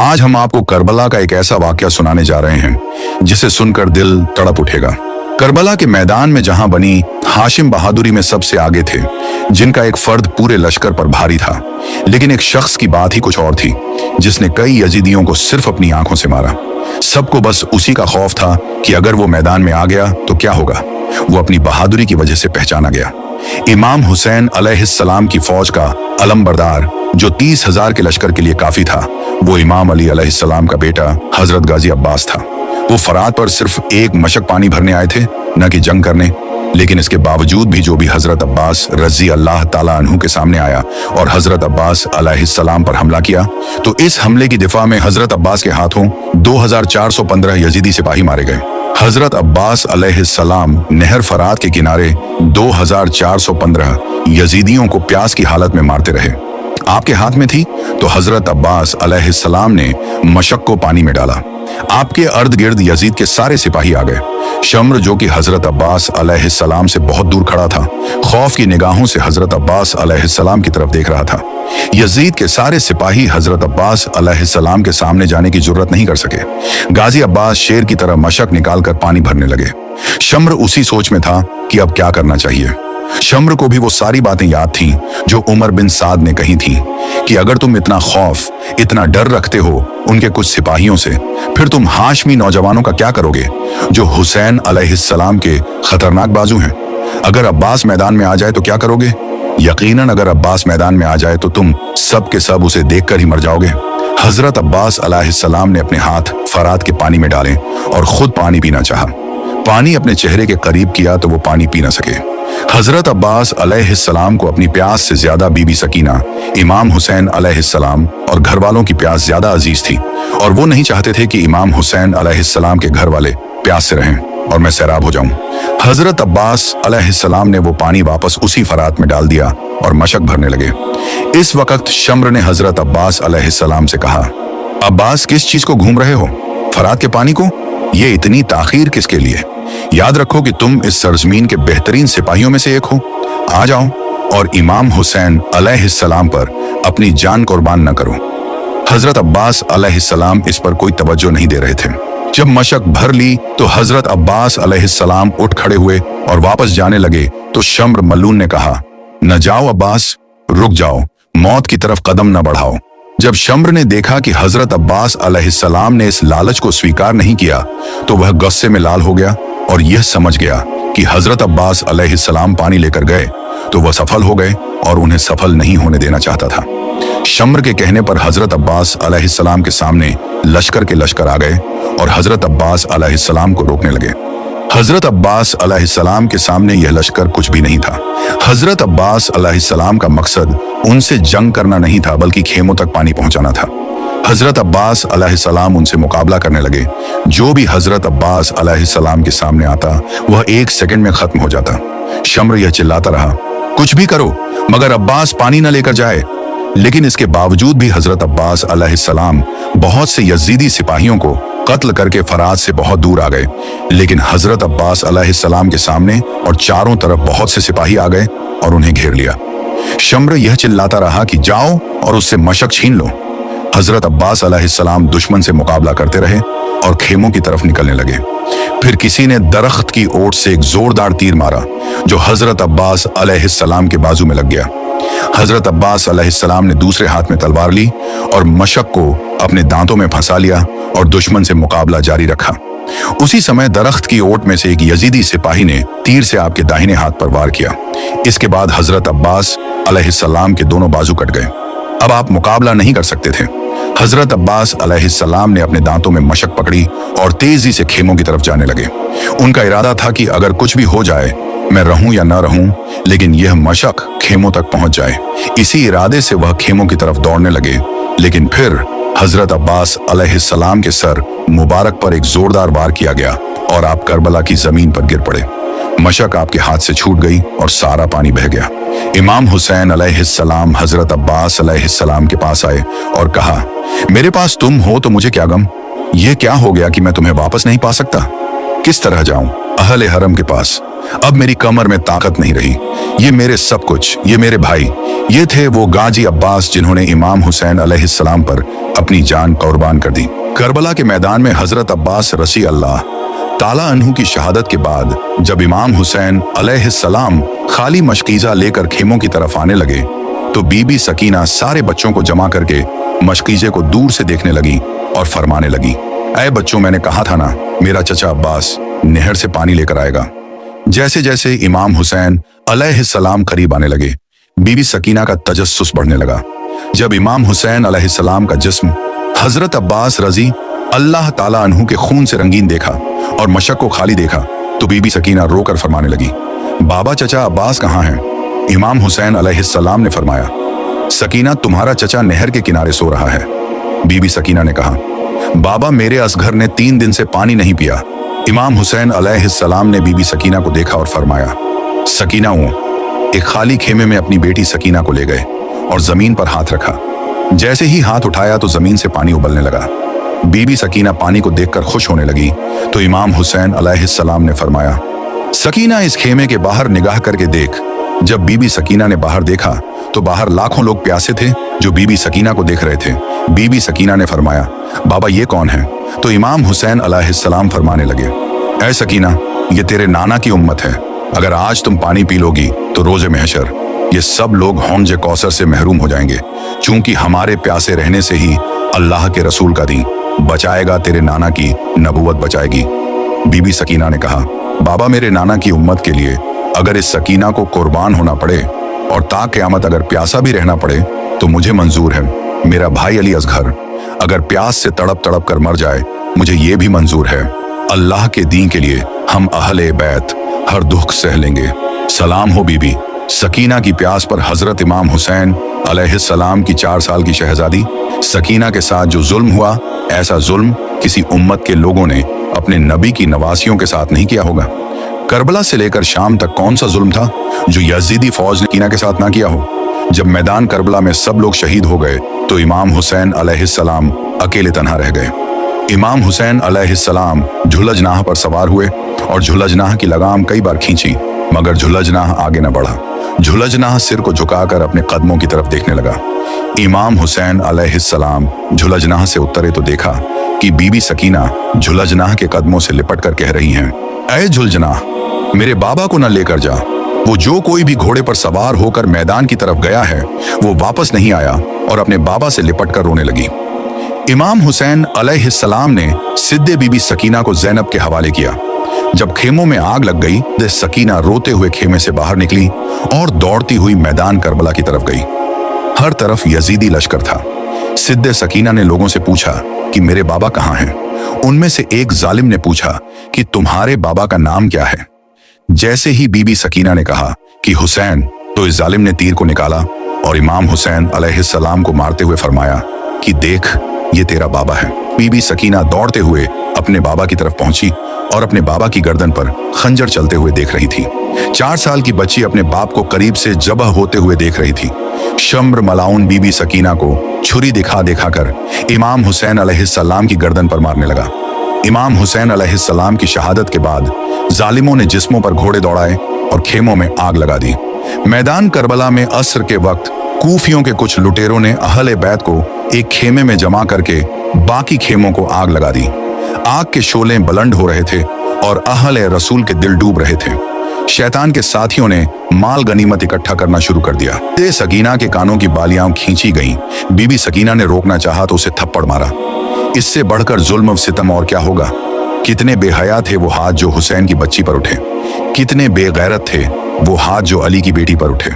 आज हम आपको करबला का एक ऐसा वाकया सुनाने जा रहे हैं जिसे सुनकर दिल तड़प उठेगा। करबला के मैदान में जहां बनी हाशिम बहादुरी में सबसे आगे थे, जिनका एक फर्द पूरे लश्कर पर भारी था, लेकिन एक शख्स की बात ही कुछ और थी, जिसने कई यजीदियों को सिर्फ अपनी आंखों से मारा। सबको बस उसी का खौफ था कि अगर वो मैदान में आ गया तो क्या होगा। वो अपनी बहादुरी की वजह से पहचाना गया। इमाम हुसैन अलैहिस्सलाम की फौज का अलमबरदार, जो 30,000 के लश्कर के लिए काफी था, वो इमाम अली अलैहिस्सलाम का बेटा हजरत गाजी अब्बास था। वो फरात पर सिर्फ एक मशक पानी भरने आए थे, न कि जंग करने। लेकिन इसके बावजूद भी जो भी हजरत अब्बास रजी अल्लाह ताला अन्हु के सामने आया और हजरत अब्बास अलैहिस्सलाम पर हमला किया, तो इस हमले की दिफा में हजरत अब्बास के हाथों 2415 यजीदी सिपाही मारे गए। हजरत अब्बास अलैहिस्सलाम नहर फरात के किनारे 2415 यजीदियों को प्यास की हालत में मारते रहे। आपके हाथ में थी तो हजरत अब्बास अलैहिस्सलाम ने मशक को पानी में डाला। आपके अर्द गिर्द यजीद के सारे सिपाही आ गए। शम्र, जो कि हजरत अब्बास अलैहिस्सलाम से बहुत दूर खड़ा था, खौफ की निगाहों से हजरत अब्बास अलैहिस्सलाम की तरफ देख रहा था। यजीद के सारे सिपाही हजरत अब्बास अलैहिस्सलाम के सामने जाने की जुर्रत नहीं कर सके। गाजी अब्बास शेर की तरह मशक निकालकर पानी भरने लगे। शम्र उसी सोच में था कि अब क्या करना चाहिए। शम्र को भी वो सारी बातें याद थीं जो उमर बिन साद ने कही थीं कि अगर तुम इतना खौफ, इतना डर रखते हो उनके कुछ सिपाहियों से, फिर तुम हाशमी नौजवानों का क्या करोगे जो हुसैन अलैहिस्सलाम के खतरनाक बाजू हैं। अगर अब्बास मैदान में आ जाए तो क्या करोगे। यकीनन अगर अब्बास मैदान में आ जाए तो तुम सब के सब उसे देखकर ही मर जाओगे। हजरत अब्बास अलैहिस्सलाम ने अपने हाथ फरात के पानी में डाले और खुद पानी पीना चाहा। पानी अपने चेहरे के करीब किया तो वो पानी पी न सके। हजरत अब्बास अलैहिस्सलाम को अपनी प्यास से ज्यादा बीबी सकीना, इमाम हुसैन अलैहिस्सलाम और घर वालों की प्यास ज्यादा अजीज थी, और वो नहीं चाहते थे कि इमाम हुसैन अलैहिस्सलाम के घर वाले प्यास से रहें और मैं सैराब हो जाऊं। हजरत अब्बास अलैहिस्सलाम ने वो पानी वापस उसी फरात में डाल दिया और मशक भरने लगे। इस वक्त शम्र ने हजरत अब्बास अलैहिस्सलाम से कहा, अब्बास, किस चीज को घूम रहे हो? फरात के पानी को? ये इतनी ताखीर किसके लिए? याद रखो कि तुम इस सरजमीन के बेहतरीन सिपाहियों में से एक हो। आ जाओ और इमाम हुसैन अलैहिस्सलाम पर अपनी जान कुर्बान न करो। हजरत अब्बास अलैहिस्सलाम इस पर कोई तवज्जो नहीं दे रहे थे। जब मशक भर ली तो हजरत अब्बास अलैहिस्सलाम उठ खड़े हुए और वापस जाने लगे तो शम्र मलून ने कहा, न जाओ अब्बास, रुक जाओ, मौत की तरफ कदम न बढ़ाओ। जब शम्र ने देखा कि हजरत अब्बास अलैहिस्सलाम ने इस लालच को स्वीकार नहीं किया तो वह गुस्से में लाल हो गया और यह समझ गया कि हजरत अब्बास अलैहिस्सलाम पानी लेकर गए तो वह सफल हो गए और उन्हें सफल नहीं होने देना चाहता था। शम्र के कहने पर हजरत अब्बास अलैहिस्सलाम के सामने लश्कर के लश्कर आ गए और हजरत अब्बास अलैहिस्सलाम को रोकने लगे। हजरत अब्बास अलैहिस्सलाम के सामने यह लश्कर कुछ भी नहीं था। हजरत अब्बास अलैहिस्सलाम का मकसद उनसे जंग करना नहीं था, बल्कि खेमों तक पानी पहुंचाना था। हजरत अब्बास अलैहिस्सलाम उनसे मुकाबला करने लगे। जो भी हजरत अब्बास अलैहिस्सलाम के सामने आता वह 1 सेकंड में खत्म हो जाता। शम्र यह चिल्लाता रहा, कुछ भी करो मगर अब्बास पानी न लेकर जाए। लेकिन इसके बावजूद भी हजरत अब्बास अलैहिस्सलाम बहुत से यजीदी सिपाहियों को कत्ल करके फरात से बहुत दूर आ गए। लेकिन हजरत अब्बास अलैहिस्सलाम के सामने और चारों तरफ बहुत से सिपाही आ गए और उन्हें घेर लिया। शम्र यह चिल्लाता रहा कि जाओ और उससे मशक छीन लो। हजरत अब्बास अलैहिस्सलाम दुश्मन से मुकाबला करते रहे और खेमों की तरफ निकलने लगे। फिर किसी ने दरख्त की ओट से एक जोरदार तीर मारा जो हजरत अब्बास अलैहिस्सलाम के बाजू में लग गया। हजरत अब्बास अलैहिस्सलाम ने दूसरे हाथ में तलवार ली और मशक को अपने दांतों में फंसा लिया और दुश्मन से मुकाबला जारी रखा। उसी समय दरख्त की ओट में से एक यजीदी सिपाही ने तीर से आपके दाहिने हाथ पर वार किया। इसके बाद हजरत अब्बास अलैहिस्सलाम के दोनों बाजू कट गए। अब आप मुकाबला नहीं कर सकते थे। हजरत अब्बास अलैहिस्सलाम ने अपने दांतों में मशक पकड़ी और तेजी से खेमों की तरफ जाने लगे। उनका इरादा था कि अगर कुछ भी हो जाए, मैं रहूं या न रहूं, लेकिन यह मशक खेमों तक पहुंच जाए। इसी इरादे से वह खेमों की तरफ दौड़ने लगे। लेकिन फिर हजरत अब्बास अलैहिस्सलाम के सर मुबारक पर एक जोरदार वार किया गया और आप करबला की जमीन पर गिर पड़े। मशक आपके हाथ से छूट गई और सारा पानी बह गया। इमाम हुसैन अलैहिस्सलाम हजरत अब्बास अलैहिस्सलाम के पास आए और कहा, मेरे पास तुम हो तो मुझे क्या गम? ये क्या हो गया कि मैं तुम्हें वापस नहीं पा सकता? किस तरह जाऊं अहले हरम के पास? अब मेरी कमर में ताकत नहीं रही। ये मेरे सब कुछ, ये मेरे भाई, ये थे वो गाजी अब्बास जिन्होंने इमाम हुसैन अलैहिस्सलाम पर अपनी जान कुर्बान कर दी। करबला के मैदान में हजरत अब्बास रसी अल्लाह ताला अन्हु की शहादत के बाद जब इमाम हुसैन अलैहिस्सलाम खाली मशकीजा लेकर खेमों की तरफ आने लगे तो बीबी सकीना सारे बच्चों को जमा करके मशकीजे को दूर से देखने लगी और फरमाने लगी, ऐ बच्चों, मैंने कहा था ना, मेरा चचा अब्बास नहर से पानी लेकर आएगा। जैसे जैसे इमाम हुसैन अलैहिस्सलाम करीब आने लगे, बीबी सकीना का तजस्सुस बढ़ने लगा। जब इमाम हुसैन अलैहिस्सलाम का जिस्म हजरत अब्बास रजी अल्लाह ताला अन्हु के खून से रंगीन देखा और मशक को खाली देखा तो बीबी सकीना रोकर फरमाने लगी, बाबा चचा अब्बास कहाँ हैं? इमाम हुसैन अलैहिस्सलाम ने फरमाया, सकीना, तुम्हारा चचा नहर के किनारे सो रहा है। बीबी सकीना ने कहा, बाबा, मेरे असगर ने 3 दिन से पानी नहीं पिया। इमाम हुसैन अलैहिस्सलाम ने बीबी सकीना को देखा और फरमाया, सकीना, एक खाली खेमे में अपनी बेटी सकीना को ले गए और जमीन पर हाथ रखा। जैसे ही हाथ उठाया तो जमीन से पानी उबलने लगा। बीबी सकीना पानी को देखकर खुश होने लगी तो इमाम हुसैन अलैहिस्सलाम ने फरमाया, सकीना, इस खेमे के बाहर निगाह करके देख। जब बीबी सकीना ने बाहर देखा तो बाहर लाखों लोग प्यासे थे जो बीबी सकीना को देख रहे थे। बीबी सकीना ने फरमाया, बाबा, ये कौन है? तो इमाम हुसैन अलैहिस्सलाम फरमाने लगे, ऐ सकीना, ये तेरे नाना की उम्मत है। अगर आज तुम पानी पी लोगी तो रोजे महशर ये सब लोग हौज कौसर से महरूम हो जाएंगे, चूंकि हमारे प्यासे रहने से ही अल्लाह के रसूल का दीन बचाएगा, तेरे नाना की नबूवत बचाएगी। बीबी सकीना ने कहा, बाबा, मेरे नाना की उम्मत के लिए अगर इस सकीना को कुर्बान होना पड़े और ता क़यामत अगर प्यासा भी रहना पड़े तो मुझे मंजूर है। मेरा भाई अली असगर अगर प्यास से तड़प तड़प कर मर जाए, मुझे ये भी मंजूर है। अल्लाह के दीन के लिए हम अहले बैत हर दुख सह लेंगे। सलाम हो बीबी सकीना की प्यास पर हजरत इमाम हुसैन अलैहिस्सलाम की 4 साल की शहजादी सकीना के साथ जो जुल्म हुआ, ऐसा जुल्म किसी उम्मत के लोगों ने अपने नबी की नवासियों के साथ नहीं किया होगा। करबला से लेकर शाम तक कौन सा जुल्म था जो यजीदी फौज ने सकीना के साथ ना किया हो? जब मैदान करबला में सब लोग शहीद हो गए तो इमाम हुसैन अलैहिस्सलाम अकेले तन्हा रह गए। इमाम हुसैन अलैहिस्सलाम झुलजनाह पर सवार हुए और झुलजनाह की लगाम कई बार खींची, मगर झुलजनाह आगे न बढ़ा। झुलजनाह सिर को झुकाकर अपने कदमों की तरफ देखने लगा। इमाम हुसैन अलैहिस्सलाम झुलजनाह से उतरे तो देखा कि बीबी सकीना झुलजनाह के कदमों से लिपट कर कह रही हैं, ऐ झुलजनाह, मेरे बाबा को न लेकर जा। वो जो कोई भी घोड़े पर सवार होकर मैदान की तरफ गया है वो वापस नहीं आया, और अपने बाबा से लिपट कर रोने लगी। इमाम हुसैन अलैहिस्सलाम ने सिद्दे बीबी सकीना को ज़ैनब के हवाले किया। जब खेमों में आग लग गई तो सकीना रोते हुए खेमे से बाहर निकली और दौड़ती हुई मैदान करबला की तरफ गई। हर तरफ यजीदी लश्कर था। सिद्दे सकीना ने लोगों से पूछा कि मेरे बाबा कहाँ हैं? उनमें से एक जालिम ने पूछा कि तुम्हारे बाबा का नाम क्या है? जैसे ही बीबी सकीना ने कहा कि हुसैन, तो इस जालिम ने तीर को निकाला और इमाम हुसैन अलैहिस्सलाम को मारते हुए फरमाया कि देख, ये तेरा बाबा है। बीबी सकीना दौड़ते हुए अपने बाबा की तरफ पहुंची और अपने बाबा की गर्दन पर खंजर चलते हुए देख रही थी। 4 साल की बच्ची अपने बाप को करीब से ज़बह होते हुए देख रही थी। शम्र मलाउन बीबी सकीना को छुरी दिखा दिखा कर इमाम हुसैन अलैहिस्सलाम की गर्दन पर मारने लगा। इमाम हुसैन अलैहिस्सलाम की शहादत के बाद जालिमों ने जिस्मों पर घोड़े दौड़ाए और खेमों में आग लगा दी। मैदान करबला में असर के वक्त कूफियों के कुछ लुटेरों ने अहले बैत को एक खेमे में जमा करके बाकी खेमों को आग लगा दी। आग के शोले बुलंद हो रहे थे और अहले रसूल के दिल डूब रहे थे। शैतान के साथियों ने माल गनीमत इकट्ठा करना शुरू कर दिया। सकीना के कानों की बालियां खींची गईं। बीबी सकीना ने रोकना चाहा तो उसे थप्पड़ मारा। इससे बढ़कर जुल्म सितम और क्या होगा? कितने बेहया थे वो हाथ जो हुसैन की बच्ची पर उठे, कितने बेगैरत थे वो हाथ जो अली की बेटी पर उठे।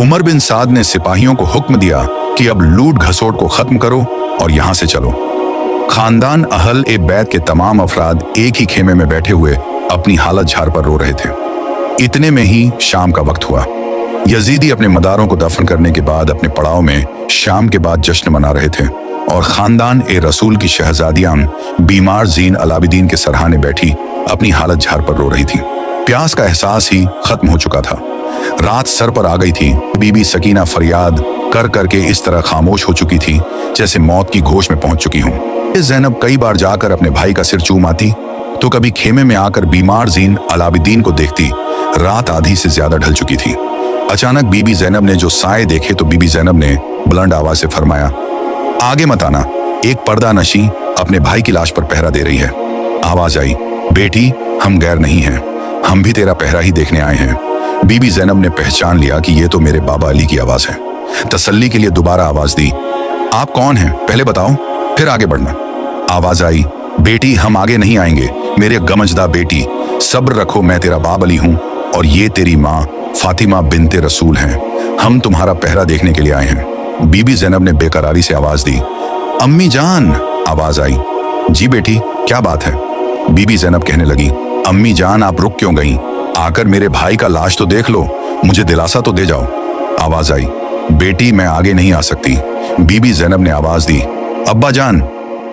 उमर बिन साद ने सिपाहियों को हुक्म दिया कि अब लूट घसोट को खत्म करो और यहाँ से चलो। खानदान अहल ए बैत के तमाम अफराद एक ही खेमे में बैठे हुए अपनी हालत झाड़ पर रो रहे थे। इतने में ही शाम का वक्त हुआ। यजीदी अपने मदारों को दफन करने के बाद अपने पड़ाव में शाम के बाद जश्न मना रहे थे और खानदान ए रसूल की शहजादियां बीमार जीन अलाबिदीन के सरहाने बैठी अपनी हालत झाड़ पर रो रही थी। प्यास का एहसास ही खत्म हो चुका था। रात सर पर आ गई थी। बीबी सकीना फरियाद कर करके इस तरह खामोश हो चुकी थी जैसे मौत की घोष में पहुंच चुकी हूं। ज़ैनब कई बार जाकर अपने भाई का सिर चूम आती तो कभी खेमे में आकर बीमार जीन अलाबिदीन को देखती। रात आधी से ज्यादा ढल चुकी थी। अचानक बीबी ज़ैनब ने जो साए देखे तो बीबी ज़ैनब ने बुलंद आवाज से फरमाया, आगे मत आना। एक पर्दा नशी अपने भाई की लाश पर पहरा दे रही है। आवाज आई, बेटी हम गैर नहीं हैं, हम भी तेरा पहरा ही देखने आए हैं। बीबी जैनब ने पहचान लिया कि ये तो मेरे बाबा अली की आवाज है। तसल्ली के लिए दोबारा आवाज दी, आप कौन हैं पहले बताओ, फिर आगे बढ़ना। आवाज आई, बेटी हम आगे नहीं आएंगे, मेरे गमजदा बेटी सब्र रखो, मैं तेरा बाप अली हूँ और ये तेरी माँ फातिमा बिनते रसूल हैं। हम तुम्हारा पहरा देखने के लिए आए हैं। बीबी जैनब ने बेकरारी से आवाज दी, अम्मी जान। आवाज आई, जी बेटी क्या बात है। बीबी जैनब कहने लगी, अम्मी जान आप रुक क्यों गईं? आकर मेरे भाई का लाश तो देख लो, मुझे दिलासा तो दे जाओ। आवाज आई, बेटी मैं आगे नहीं आ सकती। बीबी जैनब ने आवाज दी, अब्बा जान।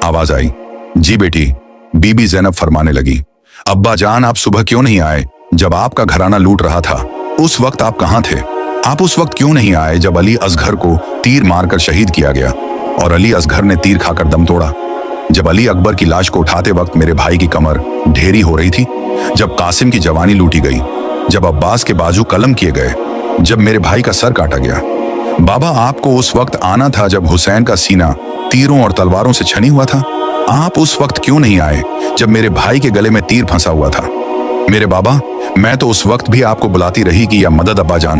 आवाज आई, जी बेटी। बीबी जैनब फरमाने लगी, अब्बा जान आप सुबह क्यों नहीं आए? जब आपका घराना लूट रहा था उस वक्त आप कहाँ थे? आप उस वक्त क्यों नहीं आए जब अली असगर को तीर मारकर शहीद किया गया और अली असगर ने तीर खाकर दम तोड़ा? जब अली अकबर की लाश को उठाते वक्त मेरे भाई की कमर ढेरी हो रही थी, जब कासिम की जवानी लूटी गई, जब अब्बास के बाजू कलम किए गए, जब मेरे भाई का सर काटा गया। बाबा आपको उस वक्त आना था जब हुसैन का सीना तीरों और तलवारों से छनी हुआ था। आप उस वक्त क्यों नहीं आए जब मेरे भाई के गले में तीर फंसा हुआ था? मेरे बाबा मैं तो उस वक्त भी आपको बुलाती रही कि या मदद अब्बा जान।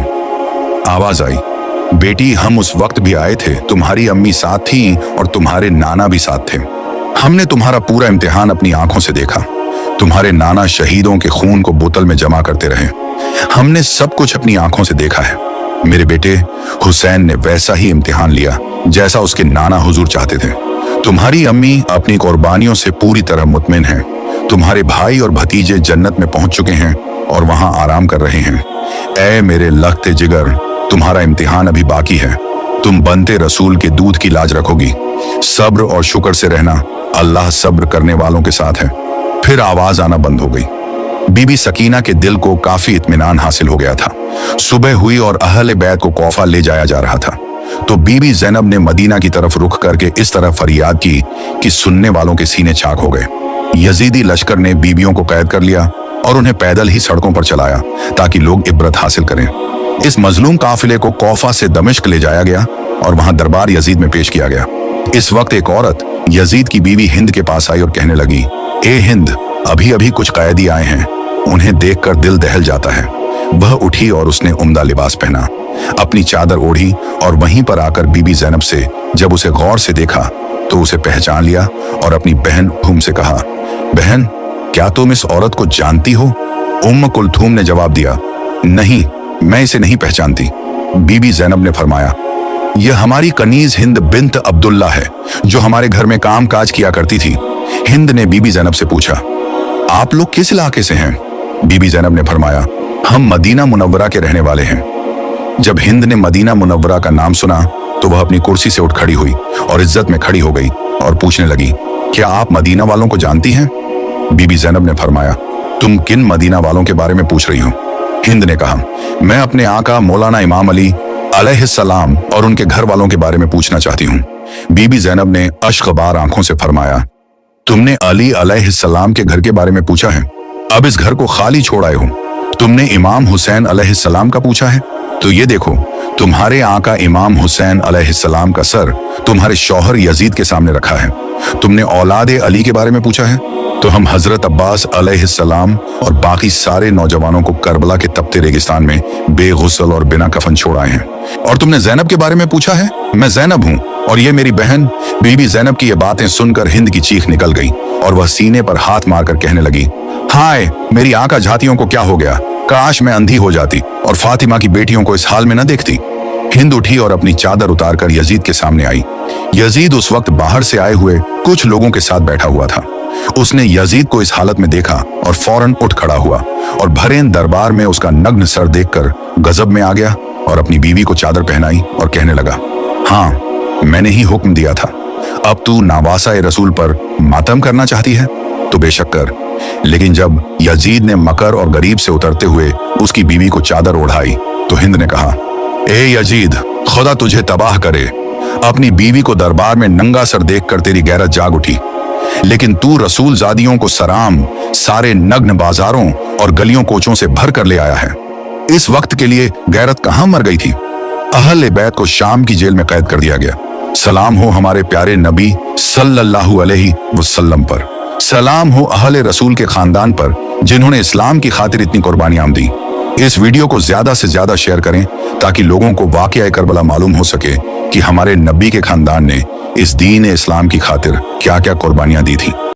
आवाज आई, बेटी हम उस वक्त भी आए थे, तुम्हारी अम्मी साथ थी और तुम्हारे नाना भी साथ थे। हमने तुम्हारा पूरा इम्तिहान अपनी आंखों से देखा। तुम्हारे नाना शहीदों के खून को बोतल में जमा करते रहे। हमने सब कुछ अपनी आंखों से देखा है। मेरे बेटे हुसैन ने वैसा ही इम्तिहान लिया जैसा उसके नाना हुजूर चाहते थे। तुम्हारी अम्मी अपनी कुर्बानियों से पूरी तरह मुतमिन है। तुम्हारे भाई और भतीजे जन्नत में पहुंच चुके हैं और वहां आराम कर रहे हैं। ऐ मेरे लख्ते जिगर, तुम्हारा इम्तिहान अभी बाकी है। तुम बनते रसूल के दूध की लाज रखोगी। सब्र और शुक्र से रहना, अल्लाह सब्र करने वालों के साथ है। फिर आवाज आना बंद हो गई। बीबी सकीना के दिल को काफी इत्मीनान हासिल हो गया था। सुबह हुई और अहले बैत को कौफा ले जाया जा रहा था तो बीबी जैनब ने मदीना की तरफ रुख करके इस तरह फरियाद की कि सुनने वालों के सीने चाक हो गए। यजीदी लश्कर ने बीबियों को कैद कर लिया और उन्हें पैदल ही सड़कों पर चलाया ताकि लोग इबरत हासिल करें। इस मजलूम काफिले को कौफा से दमिश्क ले जाया गया और वहां दरबार यजीद में पेश किया गया। इस वक्त एक औरत यजीद की बीवी हिंद के पास आई और कहने लगी, ए हिंद, अभी अभी कुछ कैदी आए हैं, उन्हें देखकर दिल दहल जाता है। वह उठी और उसने उम्दा लिबास पहना, अपनी चादर ओढ़ी और वहीं पर आकर बीबी जैनब से जब उसे गौर से देखा तो उसे पहचान लिया और अपनी बहन कुलथूम से कहा, बहन क्या तुम इस औरत को जानती हो? उम्म कुलथूम ने जवाब दिया, नहीं मैं इसे नहीं पहचानती। बीबी जैनब ने फरमाया, यह हमारी कनीज हिंद बिन्त अब्दुल्ला है जो हमारे घर में काम काज किया करती थी। हिंद ने बीबी जैनब से पूछा, आप लोग किस इलाके से हैं? बीबी जैनब ने फरमाया, हम मदीना मुनव्वरा के रहने वाले हैं। जब हिंद ने मदीना मुनव्वरा का नाम सुना तो वह अपनी कुर्सी से उठ खड़ी हुई और इज्जत में खड़ी हो गई और पूछने लगी, क्या आप मदीना वालों को जानती हैं? बीबी जैनब ने फरमाया, तुम किन मदीना वालों के बारे में पूछ रही हो? हिंद ने कहा, मैं अपने आका मौलाना इमाम अली अलैहिस्सलाम और उनके घर वालों के बारे में पूछना चाहती हूँ। बीबी जैनब ने अश्कबार आंखों से फरमाया, तुमने अली अलैहिस्सलाम के घर के बारे में पूछा है, अब इस घर को खाली छोड़ आए हो। तुमने इमाम हुसैन अलैहिस्सलाम का पूछा है, तो ये देखो तुम्हारे आका इमाम हुसैन अलैहिस्सलाम का सर तुम्हारे शौहर यजीद के सामने रखा है। तुमने औलाद अली के बारे में पूछा है, तो हम हजरत अब्बास अलैहिस्सलाम और बाकी सारे नौजवानों को करबला के तपते रेगिस्तान में बेगुसल और बिना कफन छोड़ आए हैं। और तुमने जैनब के बारे में पूछा है, मैं जैनब हूँ और ये मेरी बहन। बीबी जैनब की ये बातें सुनकर हिंद की चीख निकल गई और वह सीने पर हाथ मारकर कहने लगी, हाय मेरी आका झातियों को क्या हो गया, काश मैं अंधी हो जाती और फातिमा की बेटियों को इस हाल में न देखती। हिंद उठी और अपनी चादर उतारकर यजीद के सामने आई। यजीद उस वक्त बाहर से आए हुए कुछ लोगों के साथ बैठा हुआ था। उसने यजीद को इस हालत में देखा और फौरन उठ खड़ा हुआ और भरे दरबार में उसका नग्न सर देखकर गजब में आ गया और अपनी बीवी को चादर पहनाई और कहने लगा, हाँ मैंने ही हुक्म दिया था, अब तू नावासा रसूल पर मातम करना चाहती है तो बेशक कर। लेकिन जब यजीद ने मकर और गरीब से उतरते हुए उसकी बीवी को चादर ओढ़ाई तो हिंद ने कहा, ए यजीद, खुदा तुझे तबाह करे। अपनी बीवी को दरबार में नंगा सर देखकर तेरी गैरत जाग उठी, लेकिन तू रसूल जादियों को सराम सारे नग्न बाजारों और गलियों कोचों से भर कर ले आया है। इस वक्त के लिए गैरत कहां मर गई थी? अहले बैत को शाम की जेल में कैद कर दिया गया। सलाम हो हमारे प्यारे नबी सल्लल्लाहु अलैहि वसल्लम पर। सलाम हो अहले रसूल के खानदान पर जिन्होंने इस्लाम की खातिर इतनी कुर्बानियां दी। इस वीडियो को ज्यादा से ज्यादा शेयर करें ताकि लोगों को वाकया करबला मालूम हो सके कि हमारे नबी के खानदान ने इस दीन इस्लाम की खातिर क्या क्या कुर्बानियां दी थी।